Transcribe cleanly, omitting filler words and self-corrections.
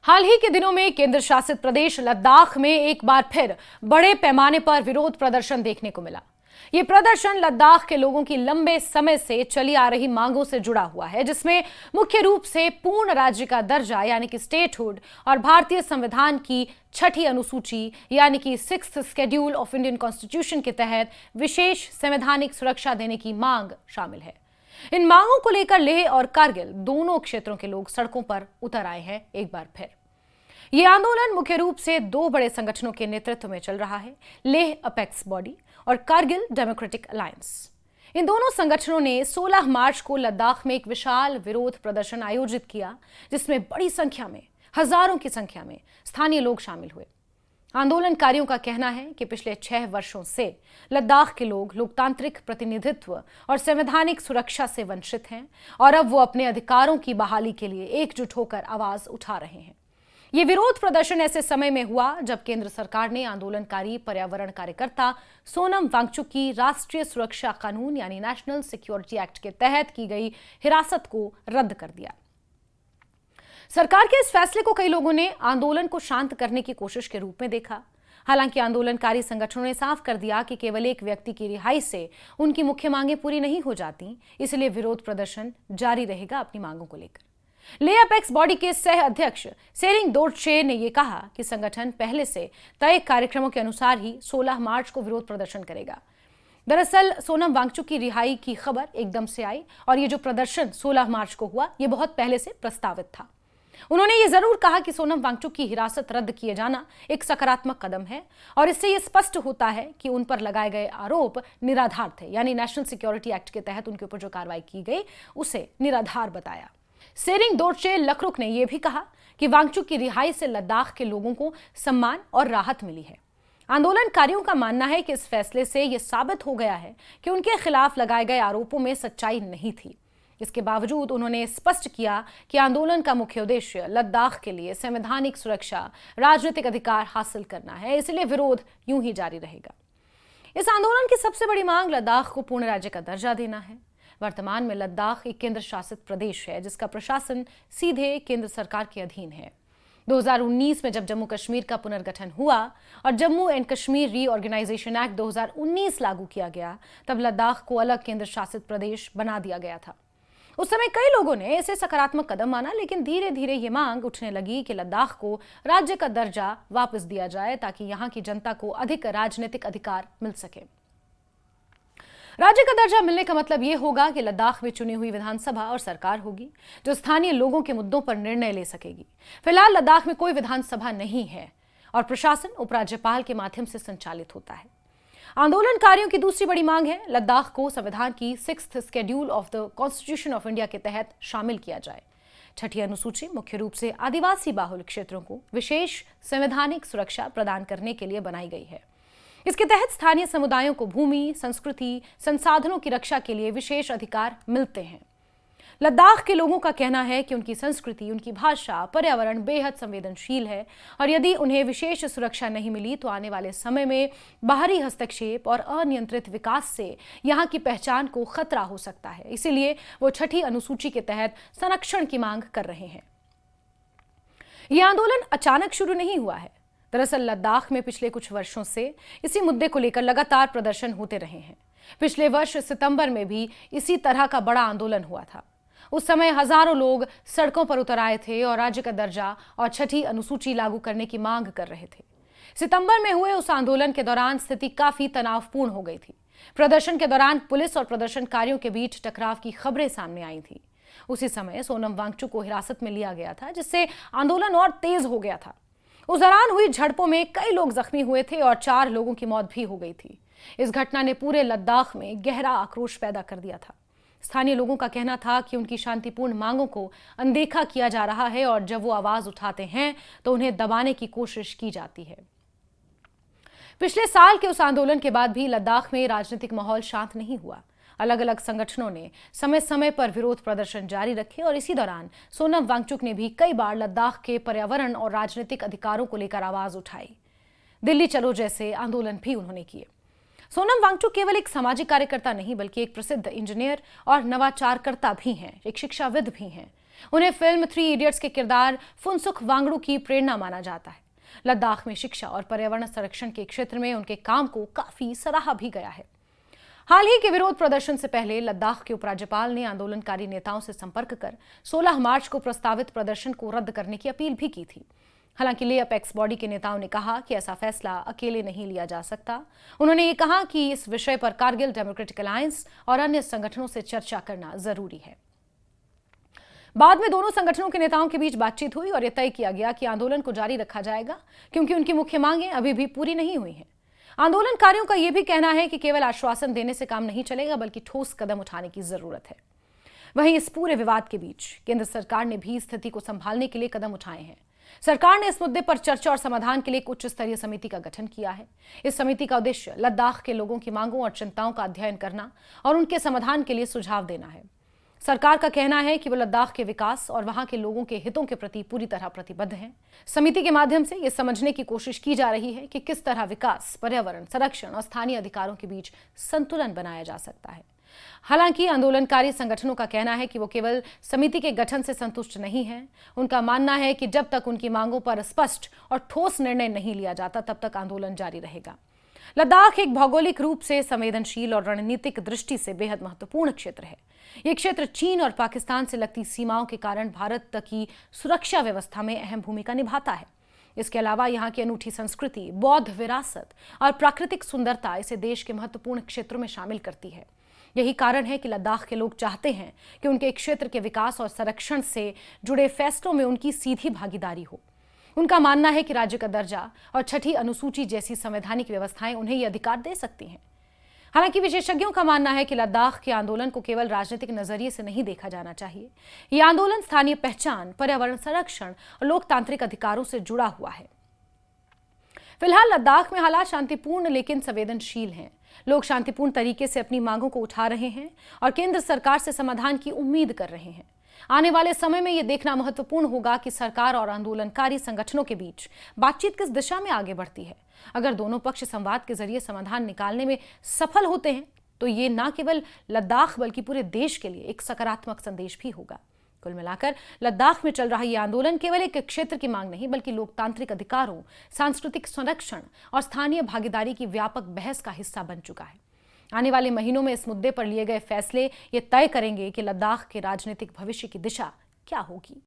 हाल ही के दिनों में केंद्र शासित प्रदेश लद्दाख में एक बार फिर बड़े पैमाने पर विरोध प्रदर्शन देखने को मिला। ये प्रदर्शन लद्दाख के लोगों की लंबे समय से चली आ रही मांगों से जुड़ा हुआ है, जिसमें मुख्य रूप से पूर्ण राज्य का दर्जा यानी कि स्टेटहुड और भारतीय संविधान की छठी अनुसूची यानी कि 6th schedule of Indian constitution के तहत विशेष संवैधानिक सुरक्षा देने की मांग शामिल है। इन मांगों को लेकर लेह और कारगिल दोनों क्षेत्रों के लोग सड़कों पर उतर आए हैं एक बार फिर। ये आंदोलन मुख्य रूप से दो बड़े संगठनों के नेतृत्व में चल रहा है, लेह अपेक्स बॉडी और कारगिल डेमोक्रेटिक अलायंस। इन दोनों संगठनों ने 16 मार्च को लद्दाख में एक विशाल विरोध प्रदर्शन आयोजित किया, जिसमें बड़ी संख्या में, हजारों की संख्या में स्थानीय लोग शामिल हुए। आंदोलनकारियों का कहना है कि पिछले 6 वर्षों से लद्दाख के लोग लोकतांत्रिक प्रतिनिधित्व और संवैधानिक सुरक्षा से वंचित हैं और अब वो अपने अधिकारों की बहाली के लिए एकजुट होकर आवाज उठा रहे हैं। ये विरोध प्रदर्शन ऐसे समय में हुआ जब केंद्र सरकार ने आंदोलनकारी पर्यावरण कार्यकर्ता सोनम वांगचुक की राष्ट्रीय सुरक्षा कानून यानी नेशनल सिक्योरिटी एक्ट के तहत की गई हिरासत को रद्द कर दिया। सरकार के इस फैसले को कई लोगों ने आंदोलन को शांत करने की कोशिश के रूप में देखा। हालांकि आंदोलनकारी संगठनों ने साफ कर दिया कि केवल एक व्यक्ति की रिहाई से उनकी मुख्य मांगें पूरी नहीं हो जाती, इसलिए विरोध प्रदर्शन जारी रहेगा अपनी मांगों को लेकर। लेह अपेक्स बॉडी के सह अध्यक्ष सेरिंग दोर्जे ने यह कहा कि संगठन पहले से तय कार्यक्रमों के अनुसार ही 16 मार्च को विरोध प्रदर्शन करेगा। दरअसल सोनम वांगचुक की रिहाई की खबर एकदम से आई और ये जो प्रदर्शन 16 मार्च को हुआ, ये बहुत पहले से प्रस्तावित था। उन्होंने ये जरूर कहा कि सोनम वांगचुक की हिरासत रद्द किए जाना एक सकारात्मक कदम है और इससे ये स्पष्ट होता है कि उन पर लगाए गए आरोप निराधार थे, यानी नेशनल सिक्योरिटी एक्ट के तहत उनके ऊपर जो कार्रवाई की गई उसे निराधार बताया। सेरिंग दोर्जे लखरुक ने यह भी कहा कि वांगचुक की रिहाई से लद्दाख के लोगों को सम्मान और राहत मिली है। आंदोलनकारियों का मानना है कि इस फैसले से यह साबित हो गया है कि उनके खिलाफ लगाए गए आरोपों में सच्चाई नहीं थी। इसके बावजूद उन्होंने स्पष्ट किया कि आंदोलन का मुख्य उद्देश्य लद्दाख के लिए संवैधानिक सुरक्षा, राजनीतिक अधिकार हासिल करना है, इसलिए विरोध यूं ही जारी रहेगा। इस आंदोलन की सबसे बड़ी मांग लद्दाख को पूर्ण राज्य का दर्जा देना है। वर्तमान में लद्दाख एक केंद्र शासित प्रदेश है जिसका प्रशासन सीधे केंद्र सरकार के अधीन है। 2019 में जब जम्मू कश्मीर का पुनर्गठन हुआ और Jammu and Kashmir reorganisation act 2019 लागू किया गया, तब लद्दाख को अलग केंद्र शासित प्रदेश बना दिया गया था। उस समय कई लोगों ने इसे सकारात्मक कदम माना, लेकिन धीरे धीरे ये मांग उठने लगी कि लद्दाख को राज्य का दर्जा वापस दिया जाए ताकि यहाँ की जनता को अधिक राजनीतिक अधिकार मिल सके। राज्य का दर्जा मिलने का मतलब यह होगा कि लद्दाख में चुनी हुई विधानसभा और सरकार होगी जो स्थानीय लोगों के मुद्दों पर निर्णय ले सकेगी। फिलहाल लद्दाख में कोई विधानसभा नहीं है और प्रशासन उपराज्यपाल के माध्यम से संचालित होता है। आंदोलनकारियों की दूसरी बड़ी मांग है लद्दाख को संविधान की 6th schedule of the constitution of India के तहत शामिल किया जाए। छठी अनुसूची मुख्य रूप से आदिवासी बाहुल क्षेत्रों को विशेष संवैधानिक सुरक्षा प्रदान करने के लिए बनाई गई है। इसके तहत स्थानीय समुदायों को भूमि, संस्कृति, संसाधनों की रक्षा के लिए विशेष अधिकार मिलते हैं। लद्दाख के लोगों का कहना है कि उनकी संस्कृति, उनकी भाषा, पर्यावरण बेहद संवेदनशील है और यदि उन्हें विशेष सुरक्षा नहीं मिली तो आने वाले समय में बाहरी हस्तक्षेप और अनियंत्रित विकास से यहाँ की पहचान को खतरा हो सकता है। इसीलिए वो छठी अनुसूची के तहत संरक्षण की मांग कर रहे हैं। यह आंदोलन अचानक शुरू नहीं हुआ है। दरअसल लद्दाख में पिछले कुछ वर्षों से इसी मुद्दे को लेकर लगातार प्रदर्शन होते रहे हैं। पिछले वर्ष सितंबर में भी इसी तरह का बड़ा आंदोलन हुआ था। उस समय हजारों लोग सड़कों पर उतर आए थे और राज्य का दर्जा और छठी अनुसूची लागू करने की मांग कर रहे थे। सितंबर में हुए उस आंदोलन के दौरान स्थिति काफी तनावपूर्ण हो गई थी। प्रदर्शन के दौरान पुलिस और प्रदर्शनकारियों के बीच टकराव की खबरें सामने आई थी। उसी समय सोनम वांगचुक को हिरासत में लिया गया था, जिससे आंदोलन और तेज हो गया था। उस दौरान हुई झड़पों में कई लोग जख्मी हुए थे और 4 लोगों की मौत भी हो गई थी। इस घटना ने पूरे लद्दाख में गहरा आक्रोश पैदा कर दिया था। स्थानीय लोगों का कहना था कि उनकी शांतिपूर्ण मांगों को अनदेखा किया जा रहा है और जब वो आवाज उठाते हैं तो उन्हें दबाने की कोशिश की जाती है। पिछले साल के उस आंदोलन के बाद भी लद्दाख में राजनीतिक माहौल शांत नहीं हुआ। अलग अलग संगठनों ने समय समय पर विरोध प्रदर्शन जारी रखे और इसी दौरान सोनम वांगचुक ने भी कई बार लद्दाख के पर्यावरण और राजनीतिक अधिकारों को लेकर आवाज उठाई। दिल्ली चलो जैसे आंदोलन भी उन्होंने किए। सोनम वांगचुक केवल एक सामाजिक कार्यकर्ता नहीं बल्कि एक प्रसिद्ध इंजीनियर और नवाचारकर्ता भी हैं, एक शिक्षाविद भी हैं। उन्हें फिल्म 3 इडियट्स के किरदार फुनसुक वांगडू की प्रेरणा माना जाता है। लद्दाख में शिक्षा और पर्यावरण संरक्षण के क्षेत्र में उनके काम को काफी सराहा भी गया है। हाल ही के विरोध प्रदर्शन से पहले लद्दाख के उपराज्यपाल ने आंदोलनकारी नेताओं से संपर्क कर 16 मार्च को प्रस्तावित प्रदर्शन को रद्द करने की अपील भी की थी। हालांकि ले अपेक्स बॉडी के नेताओं ने कहा कि ऐसा फैसला अकेले नहीं लिया जा सकता। उन्होंने ये कहा कि इस विषय पर कारगिल डेमोक्रेटिक अलायंस और अन्य संगठनों से चर्चा करना जरूरी है। बाद में दोनों संगठनों के नेताओं के बीच बातचीत हुई और यह तय किया गया कि आंदोलन को जारी रखा जाएगा, क्योंकि उनकी मुख्य मांगें अभी भी पूरी नहीं हुई हैं। आंदोलनकारियों का यह भी कहना है कि केवल आश्वासन देने से काम नहीं चलेगा, बल्कि ठोस कदम उठाने की जरूरत है। वहीं इस पूरे विवाद के बीच केंद्र सरकार ने भी स्थिति को संभालने के लिए कदम उठाए हैं। सरकार ने इस मुद्दे पर चर्चा और समाधान के लिए एक उच्च स्तरीय समिति का गठन किया है। इस समिति का उद्देश्य लद्दाख के लोगों की मांगों और चिंताओं का अध्ययन करना और उनके समाधान के लिए सुझाव देना है। सरकार का कहना है कि वो लद्दाख के विकास और वहां के लोगों के हितों के प्रति पूरी तरह प्रतिबद्ध है। समिति के माध्यम से ये समझने की कोशिश की जा रही है कि किस तरह विकास, पर्यावरण संरक्षण और स्थानीय अधिकारों के बीच संतुलन बनाया जा सकता है। हालांकि आंदोलनकारी संगठनों का कहना है कि वो केवल समिति के गठन से संतुष्ट नहीं है। उनका मानना है कि जब तक उनकी मांगों पर स्पष्ट और ठोस निर्णय नहीं लिया जाता, तब तक आंदोलन जारी रहेगा। लद्दाख एक भौगोलिक रूप से संवेदनशील और रणनीतिक दृष्टि से बेहद महत्वपूर्ण क्षेत्र है। ये क्षेत्र चीन और पाकिस्तान से लगती सीमाओं के कारण भारत तक की सुरक्षा व्यवस्था में अहम भूमिका निभाता है। इसके अलावा यहाँ की अनूठी संस्कृति, बौद्ध विरासत और प्राकृतिक सुंदरता इसे देश के महत्वपूर्ण क्षेत्रों में शामिल करती है। यही कारण है कि लद्दाख के लोग चाहते हैं कि उनके क्षेत्र के विकास और संरक्षण से जुड़े फैसलों में उनकी सीधी भागीदारी हो। उनका मानना है कि राज्य का दर्जा और छठी अनुसूची जैसी संवैधानिक व्यवस्थाएं उन्हें ये अधिकार दे सकती हैं। हालांकि विशेषज्ञों का मानना है कि लद्दाख के आंदोलन को केवल राजनीतिक नजरिए से नहीं देखा जाना चाहिए। ये आंदोलन स्थानीय पहचान, पर्यावरण संरक्षण और लोकतांत्रिक अधिकारों से जुड़ा हुआ है। फिलहाल लद्दाख में हालात शांतिपूर्ण लेकिन संवेदनशील हैं। लोग शांतिपूर्ण तरीके से अपनी मांगों को उठा रहे हैं और केंद्र सरकार से समाधान की उम्मीद कर रहे हैं। आने वाले समय में यह देखना महत्वपूर्ण होगा कि सरकार और आंदोलनकारी संगठनों के बीच बातचीत किस दिशा में आगे बढ़ती है। अगर दोनों पक्ष संवाद के जरिए समाधान निकालने में सफल होते हैं तो ये न केवल लद्दाख बल्कि पूरे देश के लिए एक सकारात्मक संदेश भी होगा। कुल मिलाकर लद्दाख में चल रहा यह आंदोलन केवल एक क्षेत्र की मांग नहीं, बल्कि लोकतांत्रिक अधिकारों, सांस्कृतिक संरक्षण और स्थानीय भागीदारी की व्यापक बहस का हिस्सा बन चुका है। आने वाले महीनों में इस मुद्दे पर लिए गए फैसले ये तय करेंगे कि लद्दाख के राजनीतिक भविष्य की दिशा क्या होगी।